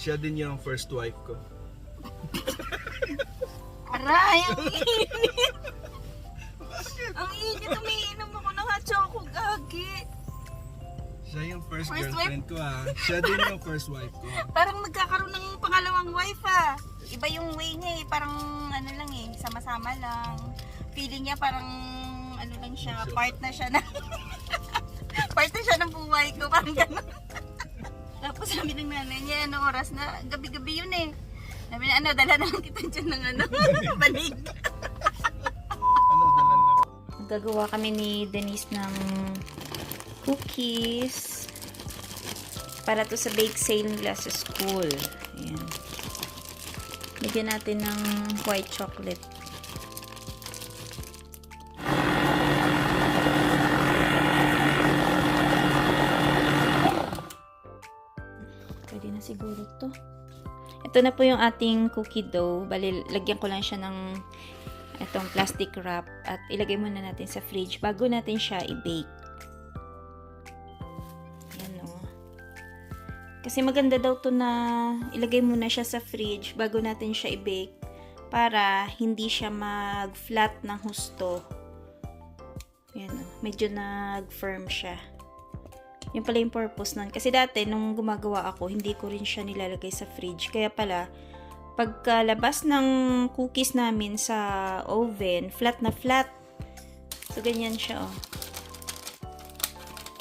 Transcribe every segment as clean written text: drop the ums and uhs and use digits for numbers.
Siya din yung first wife ko. Aray, ang init. Ang init, umiinom ako ng hot choco, gagi. Siya yung first First girlfriend ko ha. Siya din yung first wife ko. Parang nagkakaroon ng pangalawang wife ah. Iba yung way niya eh, parang ano lang eh, sama-sama lang. Feeling niya parang ano lang siya, part na siya ng part na siya ng buhay ko, parang gano'n. Tapos sabi ng nanay niya, ano oras na, gabi-gabi yun eh. Sabi na, ano, dala na lang kita dyan ng ano, banig. Ano, dalan lang. Gagawa kami ni Denise ng cookies para to sa bake sale nila sa school. Ayan. Lagyan natin ng white chocolate. Pwede na siguro to. Ito na po yung ating cookie dough. Bali, lagyan ko lang siya ng itong plastic wrap at ilagay muna natin sa fridge bago natin siya i-bake. Yan o. Kasi maganda daw to na ilagay muna siya sa fridge bago natin siya i-bake para hindi siya mag-flat ng husto. Yan o. Medyo nag-firm siya. Yun pala yung purpose nun. Kasi dati, nung gumagawa ako, hindi ko rin siya nilalagay sa fridge. Kaya pala, pagkalabas ng cookies namin sa oven, flat na flat. So, ganyan siya, oh.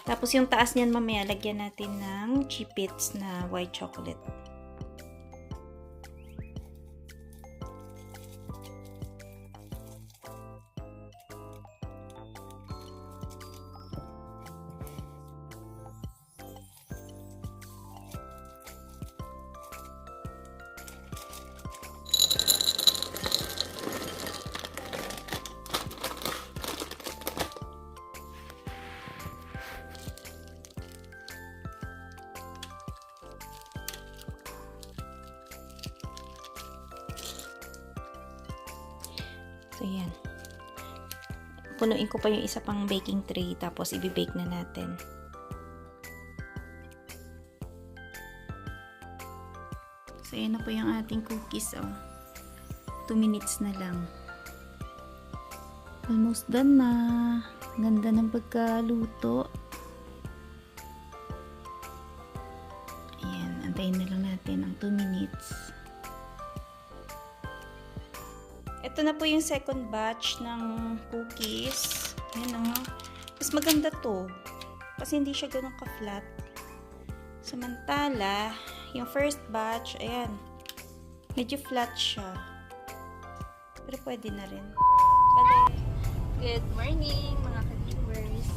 Tapos, yung taas niyan mamaya, lagyan natin ng chipits na white chocolate. So, yan. Punuin ko pa yung isa pang baking tray, tapos i-bake na natin. So, yan na po yung ating cookies, oh. 2 minutes na lang. Almost done na. Ganda ng pagkaluto. Ayan, antayin na lang natin ang 2 minutes. Ito na po yung second batch ng cookies. Ayan o. Mas maganda to. Kasi hindi siya ganun ka-flat. Samantala, yung first batch, ayan. Medyo flat siya. Pero pwede na rin. Bale, good morning mga ka-viewers.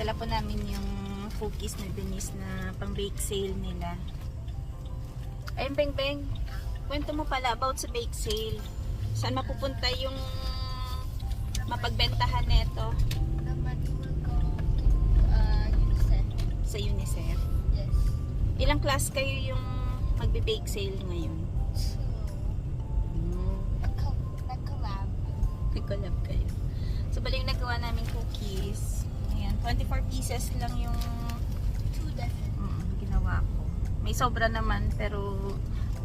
Dala po namin yung cookies na Denise na pang bake sale nila. Ayun, Beng Beng. Kwento mo pala about sa bake sale. Saan mapupunta yung mapagbentahan nito? The money will go UNICEF. Sa UNICEF. Yes. Ilang class kayo yung magbe-bake sale ngayon? So, nag-collab. Nag-collab kayo. So, bali yung nagawa namin cookies. Ayan, 24 pieces lang yung 2 dozen. ginawa ko. May sobra naman, pero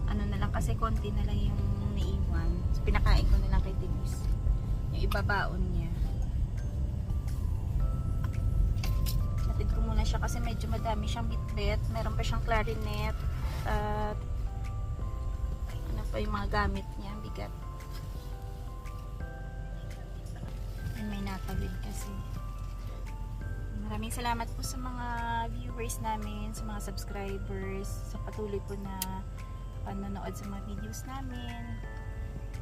ano na lang kasi konti na lang yung naiwan. So, pinakain ko na lang kay Denise. Yung ibabaon niya. Natid ko muna siya kasi medyo madami siyang bitbit. Meron pa siyang clarinet. At ano pa yung mga gamit niya. Bigat. And may natawid kasi. Maraming salamat po sa mga viewers namin, sa mga subscribers, sa patuloy po na panonood sa mga videos namin.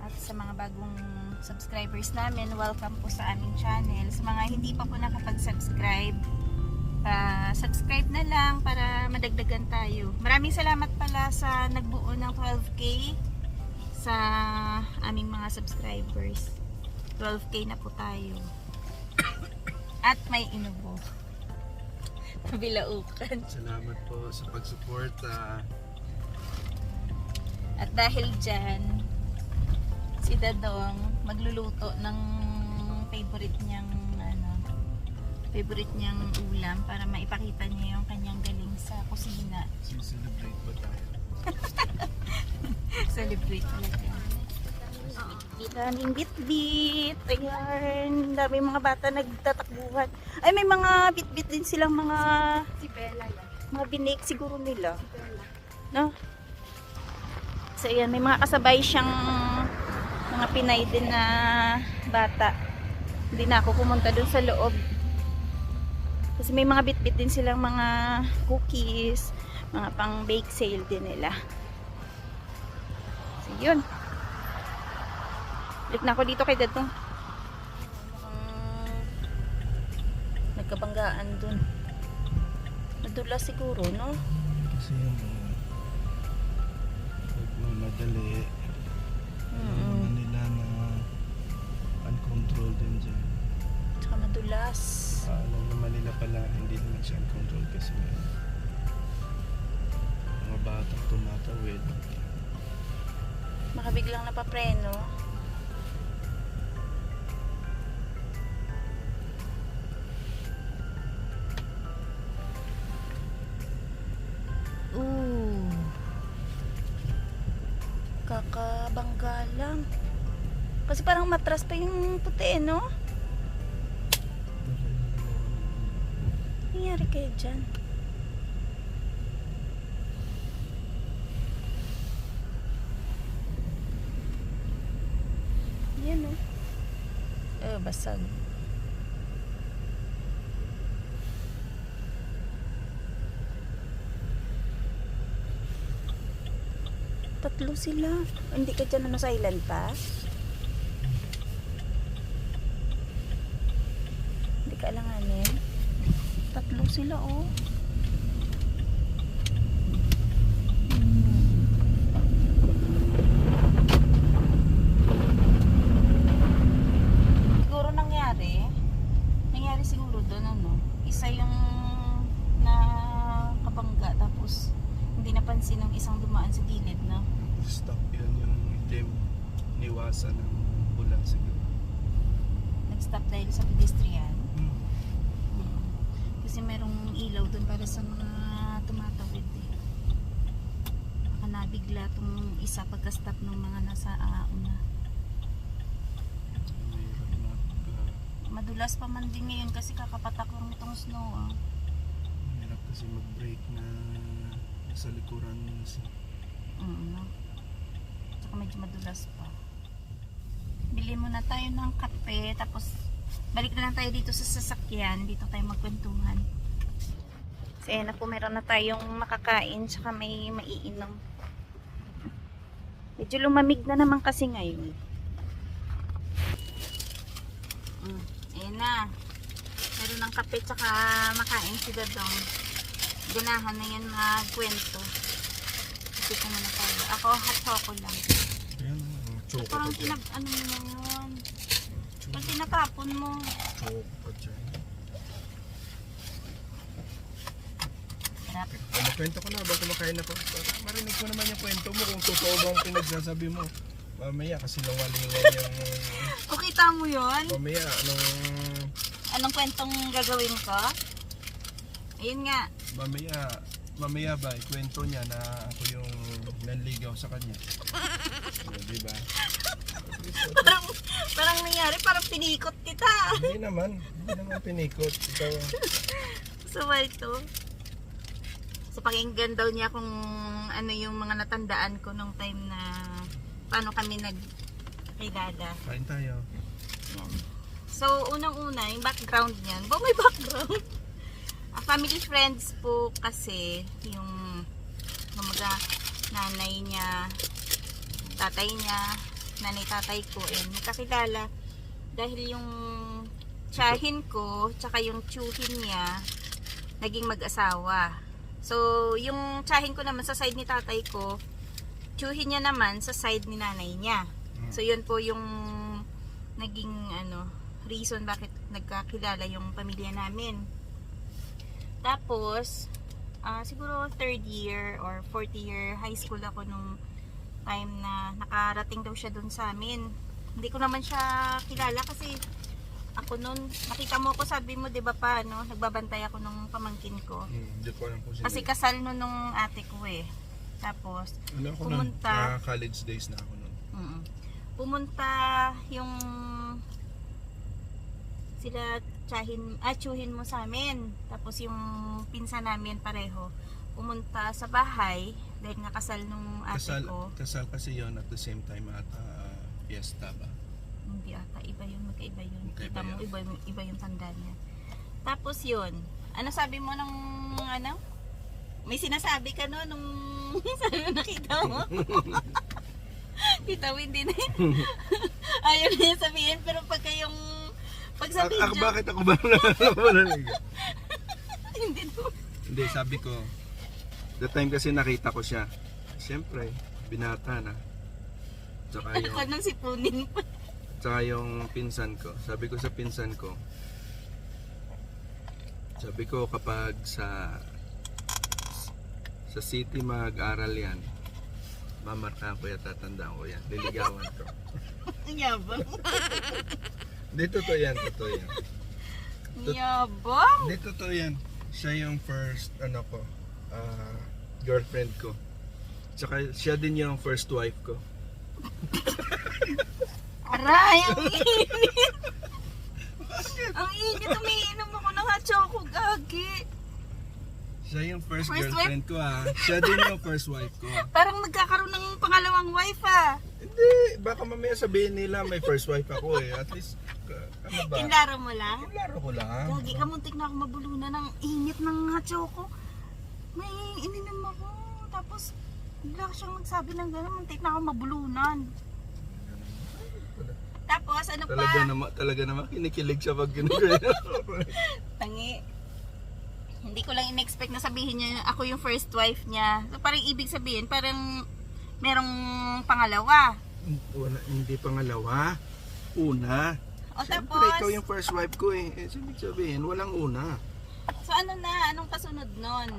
At sa mga bagong subscribers namin, welcome po sa aming channel. Sa mga hindi pa po nakapag-subscribe, subscribe na lang para madagdagan tayo. Maraming salamat pala sa nagbuo ng 12K sa aming mga subscribers. 12K na po tayo. At may inubo. Bilaukan. Salamat po sa pagsuporta. At dahil dyan, si Dadong magluluto ng favorite niyang ulam para maipakita niya yung kanyang Celebrate ba tayo? Celebrate talaga. Daming bit-bit. Ayan. Daming mga bata nagtatakbuhan. Ay, may mga bit-bit din silang mga Si Bella yan. mga binik siguro nila. Si Bella. No? So, ayan. May mga kasabay siyang mga Pinay din na bata. Hindi na ako pumunta dun sa loob. Kasi may mga bit-bit din silang mga cookies, mga pang bake sale din nila. So, yun. Balik na ako dito kay Dad. Nagkabanggaan dun. Nadulas siguro, no? Kasi yung nagmamadali. Ano nila na uncontrolled din dyan. Tsaka madulas. Alam naman nila pala hindi naman siya uncontrolled kasi may mga batang tumatawid. Baka biglang napapreno. Kakabangga lang. Kasi parang matras pa yung puti, no? Nangyari kayo dyan? Yan, no? Basag. Tatlo sila. Hindi ka dyan ano, silent pa? Hindi ka alanganin. Tatlo sila, oh. Siguro nangyari siguro doon, ano, isa yung na kabangga tapos hindi napansin ng isang dumaan sa gilid, no? Stop yun yung itim. Niwasan ng bulan siguro. Nag-stop dahil sa pedestrian. Hmm. Kasi merong ilaw doon para sa mga tumatawid, eh. Baka nabigla tong isa pagka-stop ng mga nasa una. Mahirap na Madulas pa man din ngayon kasi kakapatak lang itong snow, ah. mahirap kasi mag-break na sa likuran minsan. No? Tsaka medyo madulas pa. Bili muna tayo ng kape, tapos balik na lang tayo dito sa sasakyan. Dito tayo magkwentuhan. Kasi ayan na po, meron na tayong makakain, tsaka may maiinom. Medyo lumamig na naman kasi ngayon. Ayan na. Meron ng kape, tsaka makain si Dadong. Ganahan na yan magkwento. Kasi ko muna tayo. Ako, hot choco lang. Ayan ang choco Parang pa dyan. ano mo na yun. Parang tinatapon mo. Choco pa dyan. Sarap. Kwento ko na habang kumakain ako. Para marinig ko naman yung kwento mo kung totoo bang pinagsasabi mo. Mamaya kasi lungalingan yung... O kita mo yun? Mamaya Anong kwentong gagawin ko? Ayun nga. Mamaya ba, kwento niya na ako yung nanligaw sa kanya. Diba? Parang nangyari, parang pinikot kita. Hindi naman pinikot. Ikaw, Saway to. So pakinggan daw niya kung ano yung mga natandaan ko nung time na paano kami nagkilala. kain tayo. Yan. So, unang-una, yung background niyan. Ba, may background? Family friends po kasi yung mga nanay niya, tatay niya, nanay-tatay ko, nakakilala dahil yung tiyahin ko, tsaka yung tiyuhin niya, naging mag-asawa. So, yung tiyahin ko naman sa side ni tatay ko, tiyuhin niya naman sa side ni nanay niya. So, yun po yung naging reason bakit nagkakilala yung pamilya namin. Tapos, siguro 3rd year or 4th year high school ako nung time na nakarating daw siya dun sa amin. Hindi ko naman siya kilala kasi ako nun, nakita mo ako, sabi mo, di ba pa, no? Nagbabantay ako nung pamangkin ko. Hindi ko alam kung sino. Kasi kasal nun nung ate ko eh. Tapos, ano ako pumunta. college days na ako nun. Pumunta yung sila tsuhin mo sa amin. Tapos yung pinsan namin pareho. Pumunta sa bahay dahil nga kasal nung ate ko. Kasal kasi yon at the same time at fiesta ba? Hindi ata, iba yun, magkaiba yun. Magkaiba Kita mo, yun. iba yung tanda niya. Tapos yun, ano sabi mo nung, ano? May sinasabi ka no, nung, sabi mo nakita mo? Kita mo, hindi na yun. Ayaw na yung sabihin, pero pagka yung, pag sabihin dyan, Bakit ako ba nalaligaw? hindi no. Hindi, sabi ko, the time kasi nakita ko siya, siyempre, binata na. Tsaka Ano ka nang sipunin pa? Tsaka yung pinsan ko, sabi ko sa pinsan ko, sabi ko kapag sa city mag-aral yan, mamarkahan ko yan, tatandaan ko yan, liligawan ko. Ang yabang. Hindi, totoo yan, totoo yan. Yabang? Hindi, totoo yan. Siya yung first, girlfriend ko. Tsaka siya din yung first wife ko. Aray, ang init. Ang init, umiinom ako ng hot choco, gagi. Siya yung first First girlfriend ko Siya din yung first wife ko Parang nagkakaroon ng pangalawang wife Hindi, baka mamaya sabihin nila may first wife ako At least, ano ba? Tinlaro mo lang? Tinlaro ko lang. Gagi ka, muntik na ako mabulunan ng init ng hot choco. May ininom ako. Tapos, bigla siyang magsabi ng gano'n, muntik na ako mabulunan. Tapos, ano pa? Talaga naman kinikilig siya pag ginagawa. Tangi. Hindi ko lang in-expect na sabihin niya ako yung first wife niya. So parang ibig sabihin, parang merong pangalawa. Wala, hindi pangalawa. Una. O Siyempre, tapos, ikaw yung first wife ko Ibig sabihin, walang una. so ano na, anong kasunod nun?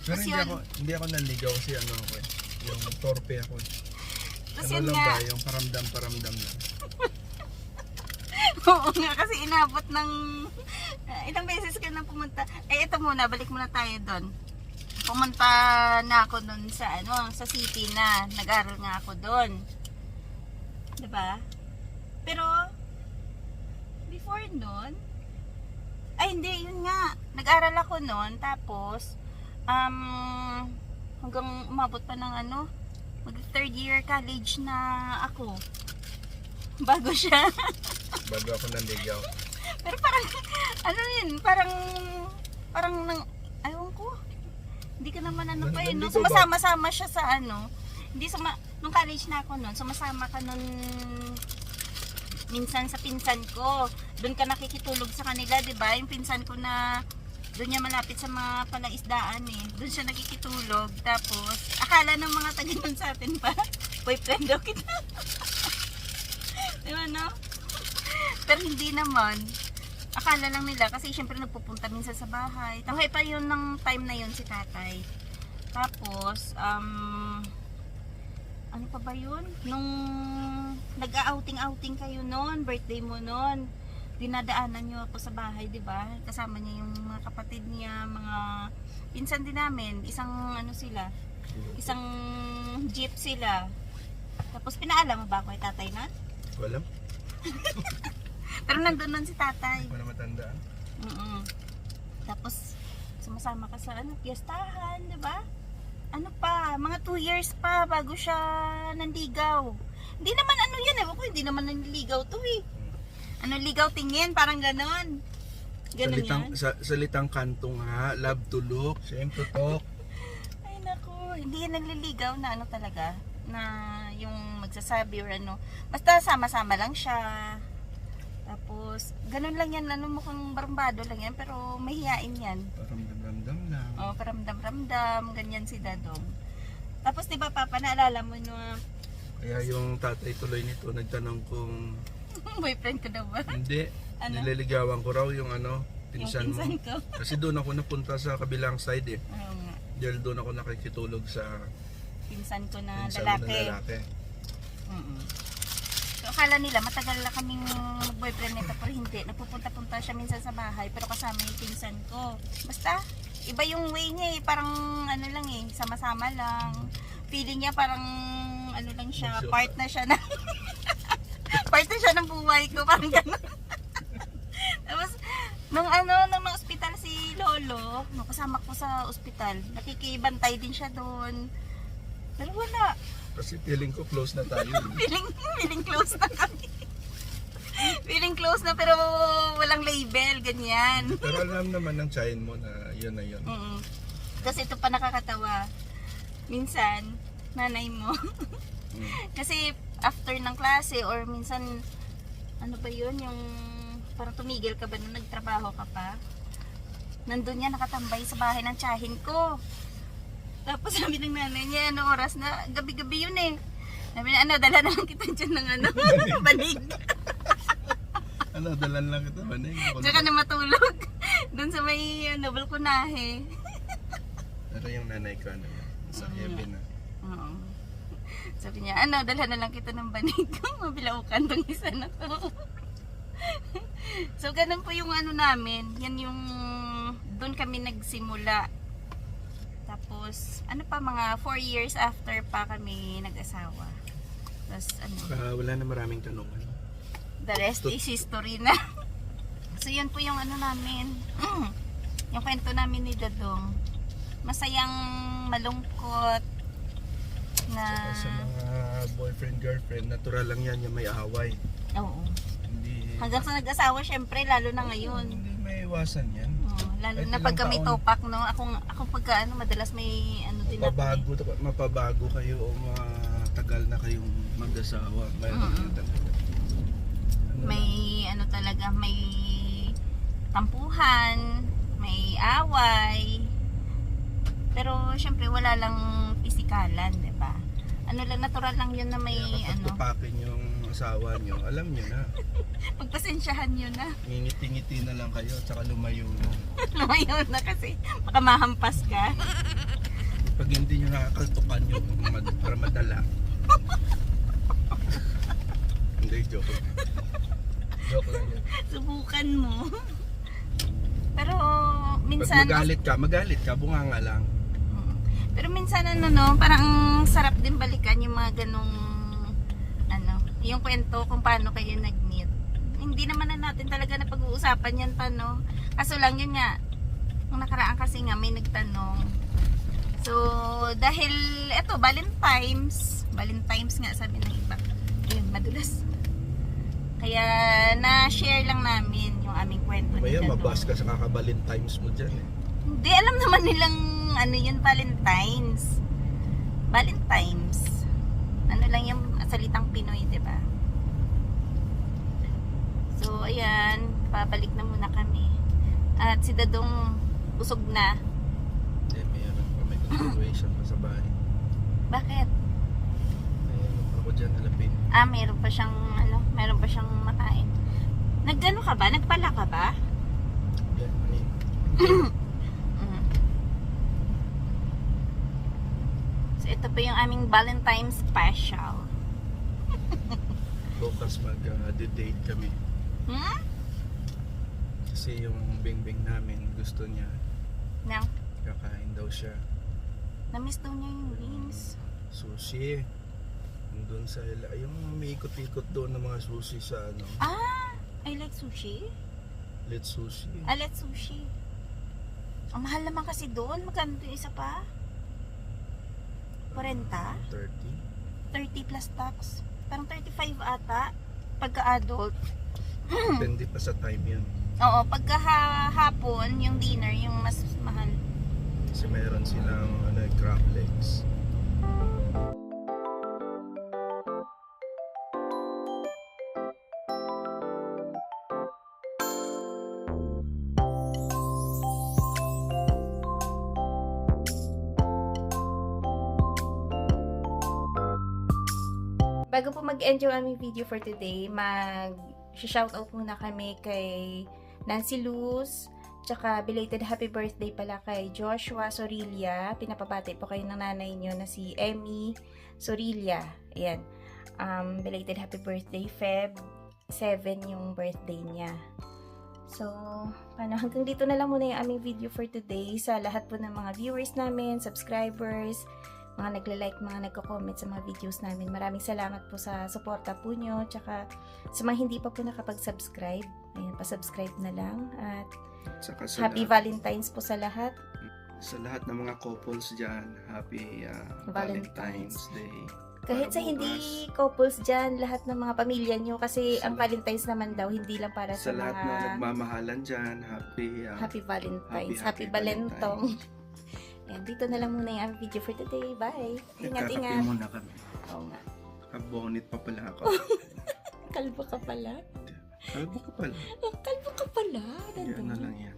Pero Tapos hindi ako naligaw kasi yung torpe ako Tapos Ano yun lang nga, ba, yung paramdam lang. oo nga kasi inabot ng, ilang beses ka na pumunta. Ito muna, balik muna tayo doon. Pumunta na ako doon sa sa city na, nag-aral nga ako doon. 'Di ba? Pero before noon, ay hindi, yun nga, nag-aral ako noon, tapos hanggang umabot pa ng mag third year college na ako. Bago siya. Bago ako naligaw. Pero parang, parang ayaw ko. Hindi ka naman pa no? Nandito ba? Sumasama-sama siya sa hindi nung college na ako noon, sumasama ka nun minsan sa pinsan ko. Doon ka nakikitulog sa kanila, di ba? Yung pinsan ko na doon niya malapit sa mga palaisdaan Doon siya nakikitulog. Tapos, akala ng mga taga nun sa atin pa, boyfriend daw kita. Di ba, no? Pero hindi naman. Akala lang nila kasi syempre nagpupunta minsan sa bahay. Tahay pa yun ng time na yun si tatay. Tapos, ano pa ba yun? Nung nag-outing kayo noon, birthday mo noon, dinadaanan nyo ako sa bahay, di ba? Kasama niya yung mga kapatid niya, mga pinsan din namin. Isang sila, isang jeep sila. Tapos pinaalam mo ba ako kay tatay na? Wala. Pero nandun nun si tatay. Hindi ko na matandaan. Tapos sumasama ka sa fiestahan, di ba? Ano pa, mga 2 years pa bago siya nanligaw. Hindi naman yan hindi naman nanligaw to ligaw tingin, parang ganon. Ganon yan. Salitang kanto nga, love to look, shame to talk. Ay naku, hindi yan nanliligaw na talaga, na yung magsasabi or basta sama-sama lang siya. Tapos, ganun lang yan, mukhang barambado lang yan, pero mahihain yan. Paramdam-ramdam lang. O, paramdam-ramdam, ganyan si Dadong. Tapos, di ba, Papa, naalala mo Kaya yung tatay tuloy nito nagtanong kung boyfriend ko daw ba? hindi, Ano? nililigawan ko raw yung Yung pinsan mo. pinsan ko. Kasi doon ako napunta sa kabilang side Oo nga, Dahil doon ako nakikitulog sa pinsan ko na pinsan mo lalaki. na lalaki. Mm-mm. So, akala nila matagal na kaming boyfriend nito pero hindi. Napupunta-punta siya minsan sa bahay pero kasama yung pinsan ko. Basta, iba yung way niya eh. Parang ano lang eh, sama-sama lang. Feeling niya parang ano lang siya, part na siya na part na siya ng buhay ko. Parang gano'n. Tapos, nung ospital si Lolo, nung kasama ko sa ospital, nakikibantay din siya doon. Pero wala. Kasi feeling ko close na tayo. Feeling close na kami. Feeling close na pero walang label, ganyan. Pero alam naman ng chain mo na yun na yun. Kasi ito pa nakakatawa. Minsan, nanay mo. Kasi after ng klase or minsan, ano ba yun, yung parang tumigil ka ba nung nagtrabaho ka pa? Nandun niya nakatambay sa bahay ng tiyahin ko. Tapos sabi ng nanay niya, ano oras na, gabi-gabi yun eh. Sabi niya, ano, dala na lang kita dyan ng ano, banig. Ano, dalan lang kita ba? Diyan ka na matulog. Doon sa may balkonahe. Pero yung nanay ko, ano, sa heaven na. Oo. Sabi niya, ano, dala na lang kita ng banig. Mabilaukan tong isa na to. So, ganun po yung ano namin. Yan yung, doon kami nagsimula. Tapos, ano pa, mga 4 years after pa kami nag-asawa. Tapos, ano, Wala na maraming tanong. the rest is history na. So, yun po yung ano namin. Yung kwento namin ni Dadong. Masayang malungkot na... Sa mga boyfriend, girlfriend, natural lang yan yung may away. Oo. Hindi, Hanggang sa nag-asawa, syempre, lalo na ngayon. hindi may iwasan yan. Oo, lalo Kahit na ilang pagka may taon. topak, no? Ako pagka, ano, madalas may, ano, din ako eh. Mapabago kayo o matagal na kayong mag-asawa. Mayroon din talaga. May, ano talaga, may tampuhan, may away. Pero, syempre, wala lang pisikalan, di ba? Ano lang, natural lang yun na may, Kaya kapag ano, tupakin yung asawa nyo, alam nyo na. pagpasensyahan yun na. Ngingiti-ngiti na lang kayo at saka lumayo na. Lumayo na kasi, baka mahampas ka. Pag hindi nyo nakakaltukan yung para madala. Hindi, joke. Joke lang yun. Subukan mo. Pero, Pag minsan... magalit ka, bunganga lang. Pero minsan ano no, parang sarap din balikan yung mga ganong ano, yung kwento kung paano kayo nag-meet. Hindi naman na natin talaga na pag-uusapan yan pa no. Kaso lang yun nga, nung nakaraan kasi nga may nagtanong. So, dahil eto, Valentine's nga sabi ng iba. Ayun, madulas. Kaya na-share lang namin yung aming kwento ni Maya, Dadong. mabas ka sa kakabalintines mo dyan eh. Hindi, alam naman nilang ano yun, Valentine's. Ano lang yung salitang Pinoy, di ba? So, ayan, pabalik na muna kami. At si Dadong busog na. Hindi, may continuation pa sa bahay. Bakit? Ako dyan alapin. Meron pa siyang makain. Nagano ka ba? Nagpala ka ba? Yan, ano yun? So, ito pa yung aming Valentine's special. Bukas mag-date kami. Kasi yung bing-bing namin gusto niya. Nang, Kakain daw siya. na-miss daw niya yung wings. Sushi. Doon sa yung may ikot-ikot doon ng mga sushi sa ano. I like sushi. Let's Sushi. Let's sushi. Ang mahal naman kasi doon. Magkano yung isa pa? 40? 30. 30 plus tax. Parang 35 ata. Pagka-adult. Depende pa sa time yun. Oo, pagka-hapon, yung dinner, yung mas mahal. Kasi meron silang crab legs. Bago po mag-end yung aming video for today, mag-shoutout muna kami kay Nancy Luz, tsaka belated happy birthday pala kay Joshua Sorilla. Pinapabati po kayo ng nanay nyo na si Emmy Sorilla. Ayan. Belated happy birthday, Feb 7 yung birthday niya. So, hanggang dito na lang muna yung aming video for today. Sa lahat po ng mga viewers namin, subscribers, mga nagla-like, mga nagko-comment sa mga videos namin. Maraming salamat po sa suporta po nyo. Tsaka sa mga hindi pa po nakapag-subscribe, ayun, pa-subscribe na lang. At Saka sa happy lahat, Valentine's po sa lahat. sa lahat ng mga couples dyan, happy Valentine's. Valentine's Day. Kahit Para sa bukas. hindi couples dyan, lahat ng mga pamilya nyo, kasi Sa ang lahat. Valentine's naman daw, hindi lang para Sa sa lahat na mga nagmamahalan dyan, Happy Valentine's, Happy Happy Valentong. Ayan, dito na lang muna yung aming video for today. Bye! Nagkakape Ingat-ingat! muna kami. Oo nga. Kabonit pa pala ako. Kalbo ka pala. Kalbo ko pala. Kalbo ka pala. Yan na lang yan.